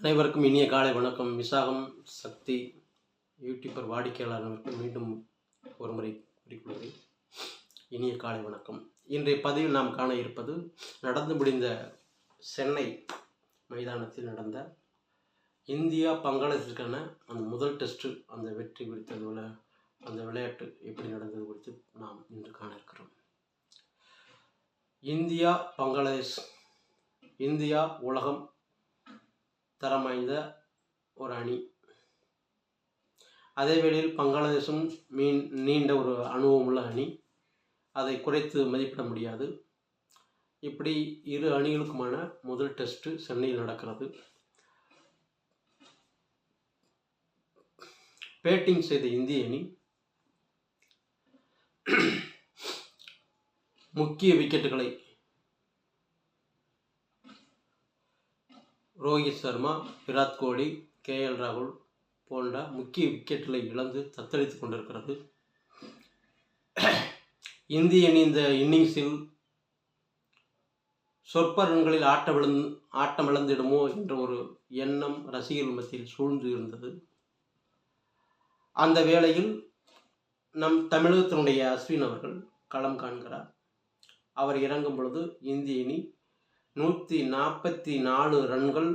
அனைவருக்கும் இனிய காலை வணக்கம். விசாகம் சக்தி யூடியூபர் வாடிக்கையாளர்களுக்கு மீண்டும் ஒரு முறை குறிப்பிடுகிறேன். இனிய காலை வணக்கம். இன்றைய பதிவில் நாம் காண இருப்பது நடந்து முடிந்த சென்னை மைதானத்தில் நடந்த இந்தியா பங்களாதேஷுக்கான அந்த முதல் டெஸ்ட்டு, அந்த வெற்றி குறித்த அந்த விளையாட்டு எப்படி நடந்தது குறித்து நாம் இன்று காண இருக்கிறோம். இந்தியா பங்களாதேஷ். இந்தியா உலகம் தரம் வாய்ந்த ஒரு அணி. அதே வேளையில் பங்களாதேஷும் நீண்ட ஒரு அனுபவம் உள்ள அணி. அதை குறைத்து மதிப்பிட முடியாது. இப்படி இரு அணிகளுக்குமான முதல் டெஸ்ட்டு சென்னையில் நடக்கிறது. பேட்டிங் செய்த இந்திய அணி முக்கிய விக்கெட்டுகளை ரோஹித் சர்மா, விராட் கோலி, KL ராகுல் போன்ற முக்கிய விக்கெட்டுகளை இழந்து தத்தளித்து கொண்டிருக்கிறது. இந்திய அணி இந்த இன்னிங்ஸில் சொற்ப ரன்களில் ஆட்டமிழந்திடுமோ என்ற ஒரு எண்ணம் ரசிகர்கள் மத்தியில் சூழ்ந்து இருந்தது. அந்த வேளையில் நம் தமிழகத்தினுடைய அஸ்வின் அவர்கள் களம் காண்கிறார். அவர் இறங்கும் பொழுது இந்திய அணி 144 ரன்கள்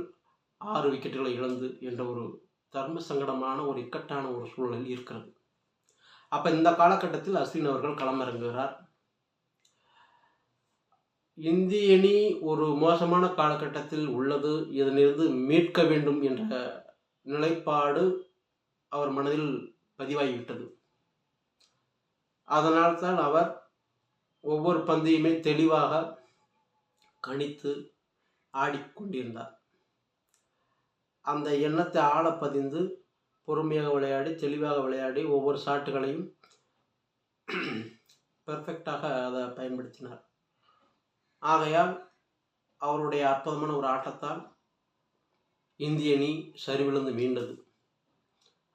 6 விக்கெட்டுகளை இழந்து என்ற ஒரு தர்ம சங்கடமான ஒரு இக்கட்டான ஒரு சூழலில் இருக்கிறது. அப்போ இந்த காலகட்டத்தில் அஸ்வின் அவர்கள் களமிறங்குகிறார். இந்திய அணி ஒரு மோசமான காலகட்டத்தில் உள்ளது, இதனிருந்து மீட்க வேண்டும் என்ற நிலைப்பாடு அவர் மனதில் பதிவாகிவிட்டது. அதனால்தான் அவர் ஒவ்வொரு பந்தையுமே தெளிவாக கணித்து ஆடிக்கொண்டிருந்தார். அந்த எண்ணத்தை ஆழ பதிந்து பொறுமையாக விளையாடி, தெளிவாக விளையாடி, ஒவ்வொரு ஷாட்டுகளையும் பெர்ஃபெக்டாக அதை பயன்படுத்தினார். ஆகையால் அவருடைய அற்புதமான ஒரு ஆட்டத்தால் இந்திய அணி சரிவிழுந்து மீண்டது.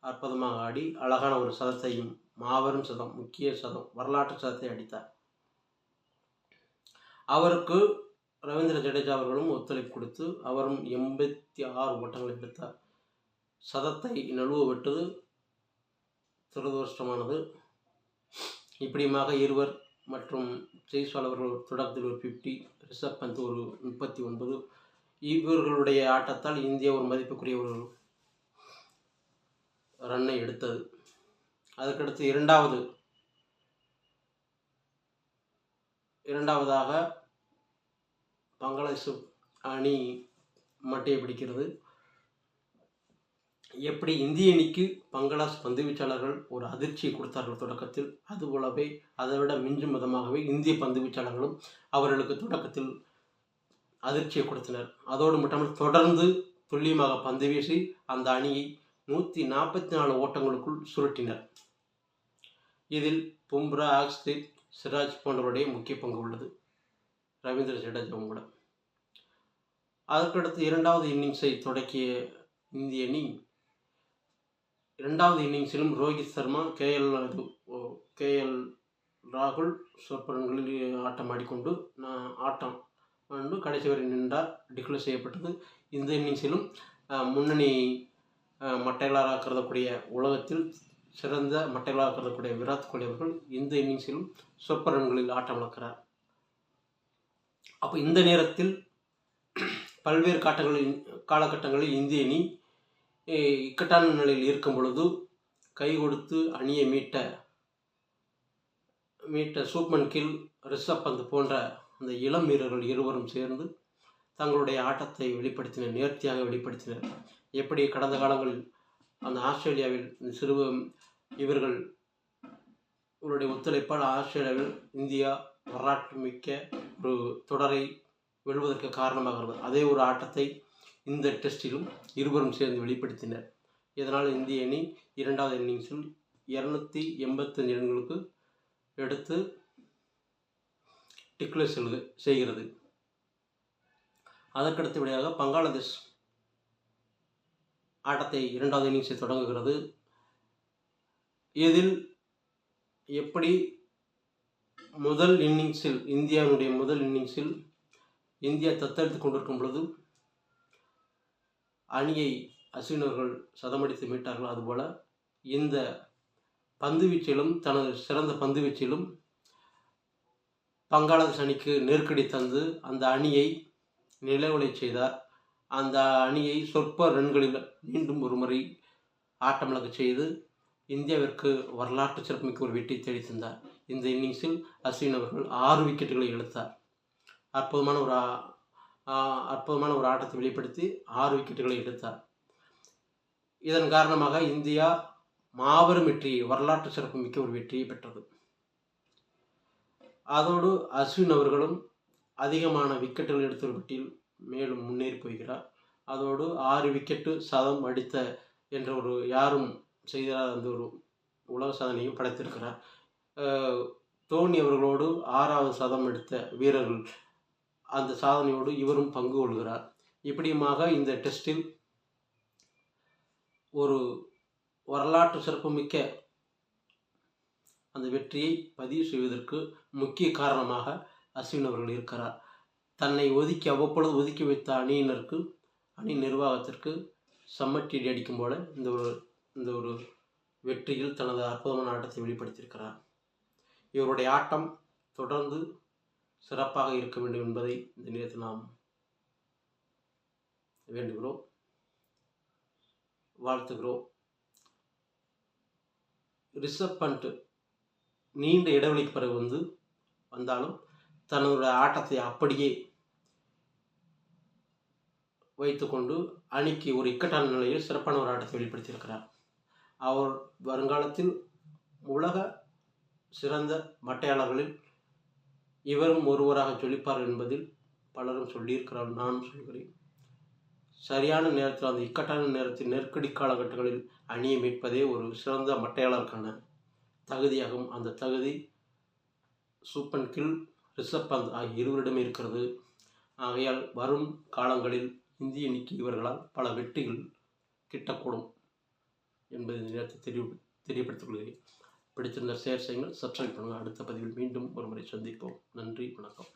அற்புதமாக ஆடி அழகான ஒரு சதத்தையும், மாபெரும் சதம், முக்கிய சதம், வரலாற்று சதத்தை அடித்தார். அவருக்கு ரவீந்திர ஜடேஜா அவர்களும் ஒத்துழைப்பு கொடுத்து அவரும் 86 ஓட்டங்களை எடுத்தார். சதத்தை நழுவ விட்டது துரதிருஷ்டமானது. இப்படியுமாக இருவர் மற்றும் ஜெய்ஸ்வால் அவர்கள் தொடக்கத்தில் ஒரு 50, ரிஷப் பந்த் ஒரு 39. இவர்களுடைய ஆட்டத்தால் இந்தியா ஒரு மதிப்புக்குரிய ஒரு ரன்னை எடுத்தது. அதற்கடுத்து இரண்டாவதாக பங்களாதேஷ் அணி மட்டையை பிடிக்கிறது. எப்படி இந்திய அணிக்கு பங்களாதேஷ் பந்துவீச்சாளர்கள் ஒரு அதிர்ச்சியை கொடுத்தார்கள் தொடக்கத்தில், அதுபோலவே அதைவிட மிஞ்சும் விதமாகவே இந்திய பந்துவீச்சாளர்களும் அவர்களுக்கு தொடக்கத்தில் அதிர்ச்சியை கொடுத்தனர். அதோடு மட்டுமல்ல, தொடர்ந்து துல்லியமாக பந்து வீசி அந்த அணியை 144 ஓட்டங்களுக்குள் சுருட்டினர். இதில் பும்ரா, ஆக்ஸ்தீப், சிராஜ் போன்றவருடைய முக்கிய பங்கு உள்ளது, ரவீந்திர ஜடேஜாவும் கூட. அதற்கடுத்து இரண்டாவது இன்னிங்ஸை தொடக்கிய இந்திய அணி இரண்டாவது இன்னிங்ஸிலும் ரோஹித் சர்மா, KL ராகுல் சொற்ப ரன்களில் ஆடிக்கொண்டு கடைசி வரை நின்றார். டிக்ளேர் செய்யப்பட்டது. இந்த இன்னிங்ஸிலும் முன்னணி மட்டைகளாக கருதக்கூடிய, உலகத்தில் சிறந்த மட்டைகளாக கருதக்கூடிய விராட் கோலி அவர்கள் இந்த இன்னிங்ஸிலும் சொற்ப ரன்களில் ஆட்டம் இழக்கிறார். அப்போ இந்த நேரத்தில் பல்வேறு காலகட்டங்களில் இந்திய அணி இக்கட்டான நிலையில் இருக்கும் பொழுது கை கொடுத்து அணியை மீட்ட சூப்மன் கில், ரிஷப் பந்த் போன்ற அந்த இளம் வீரர்கள் இருவரும் சேர்ந்து தங்களுடைய ஆட்டத்தை நேர்த்தியாக வெளிப்படுத்தினர். எப்படி கடந்த காலங்களில் அந்த ஆஸ்திரேலியாவில் இவர்களுடைய ஒத்துழைப்பால் ஆஸ்திரேலியாவில் இந்தியா வரலாற்று மிக்க ஒரு தொடரை வெல்வதற்கு காரணமாகிறது. அதே ஒரு ஆட்டத்தை இந்த டெஸ்டிலும் இருவரும் சேர்ந்து வெளிப்படுத்தினர். இதனால் இந்திய அணி இரண்டாவது இன்னிங்ஸில் 285 ரன்களுக்கு எடுத்து டிக்ளேர் செய்கிறது. அதற்கடுத்தபடியாக பங்களாதேஷ் ஆட்டத்தை இரண்டாவது இன்னிங்ஸை தொடங்குகிறது. இதில் எப்படி இந்தியாவுடைய முதல் இன்னிங்ஸில் இந்தியா தத்தெடுத்து கொண்டிருக்கும் பொழுது அணியை அஸ்வின் அவர்கள் சதமடித்து மீட்டார்களோ அதுபோல் இந்த பந்து வீச்சிலும் தனது சிறந்த பந்து வீச்சிலும் பங்களாதேஷ் அணிக்கு நெருக்கடி தந்து அந்த அணியை நிலைகுலை செய்தார். அந்த அணியை சொற்ப ரன்களில் மீண்டும் ஒரு முறை ஆட்டமிழக்க செய்து இந்தியாவிற்கு வரலாற்று சிறப்புமிக்க ஒரு வெற்றி தேடி தந்தார். இந்த இன்னிங்ஸில் அஸ்வின் அவர்கள் 6 விக்கெட்டுகளை இழுத்தார். அற்புதமான ஒரு ஆட்டத்தை வெளிப்படுத்தி 6 விக்கெட்டுகளை எடுத்தார். இதன் காரணமாக இந்தியா மாபெரும் வெற்றி, வரலாற்று சிறப்புமிக்க ஒரு வெற்றியை பெற்றது. அதோடு அஸ்வின் அவர்களும் அதிகமான விக்கெட்டுகள் எடுத்த பட்டியல் மேலும் முன்னேறி போகிறார். அதோடு 6 விக்கெட்டு சதம் அடித்த என்ற ஒரு யாரும் செய்தார் அந்த ஒரு உலக சாதனையும் படைத்திருக்கிறார். தோனி அவர்களோடு 6வது சதம் எடுத்த வீரர்கள் அந்த சாதனையோடு இவரும் பங்கு கொள்கிறார். இப்படியுமாக இந்த டெஸ்டில் ஒரு வரலாற்று சிறப்புமிக்க அந்த வெற்றியை பதிவு செய்வதற்கு முக்கிய காரணமாக அஸ்வின் அவர்கள் இருக்கிறார். தன்னை அவ்வப்பொழுது ஒதுக்கி வைத்த அணியினருக்கு, அணி நிர்வாகத்திற்கு சம்மட்டியடி அடிக்கும் போல இந்த ஒரு வெற்றியில் தனது அற்புதமான ஆட்டத்தை வெளிப்படுத்தியிருக்கிறார். இவருடைய ஆட்டம் தொடர்ந்து சிறப்பாக இருக்க வேண்டும் என்பதை இந்த நேரத்தில் நாம் வேண்டுகிறோம், வாழ்த்துகிறோம். ரிஷப் பண்ட் நீண்ட இடைவெளிக்கு பிறகு வந்தாலும் தன்னுடைய ஆட்டத்தை அப்படியே வைத்துக்கொண்டு அணிக்கு ஒரு இக்கட்டான நிலையில் சிறப்பான ஒரு ஆட்டத்தை வெளிப்படுத்தியிருக்கிறார். அவர் வருங்காலத்தில் உலக சிறந்த மட்டையாளர்களில் இவரும் ஒருவராக ஜொலிப்பார் என்பதில் பலரும் சொல்லியிருக்கிறார், நானும் சொல்கிறேன். சரியான நேரத்தில், அந்த இக்கட்டான நேரத்தில், நெருக்கடி காலகட்டங்களில் அணியை மீட்பதே ஒரு சிறந்த மட்டையாளருக்கான தகுதியாகும். அந்த தகுதி சூப்பன் கில், ரிஷப் பந்த் ஆகிய இருவரிடமே இருக்கிறது. ஆகையால் வரும் காலங்களில் இந்திய அணிக்கு இவர்களால் பல வெற்றிகள் கிட்டக்கூடும் என்பதை இந்த நேரத்தை தெரியப்படுத்திக் கொள்கிறேன். பிடித்திருந்த ஷேர் செய்யுங்கள், சப்ஸ்கிரைப் பண்ணுங்கள். அடுத்த பதிவில் மீண்டும் ஒரு முறை சந்திப்போம். நன்றி, வணக்கம்.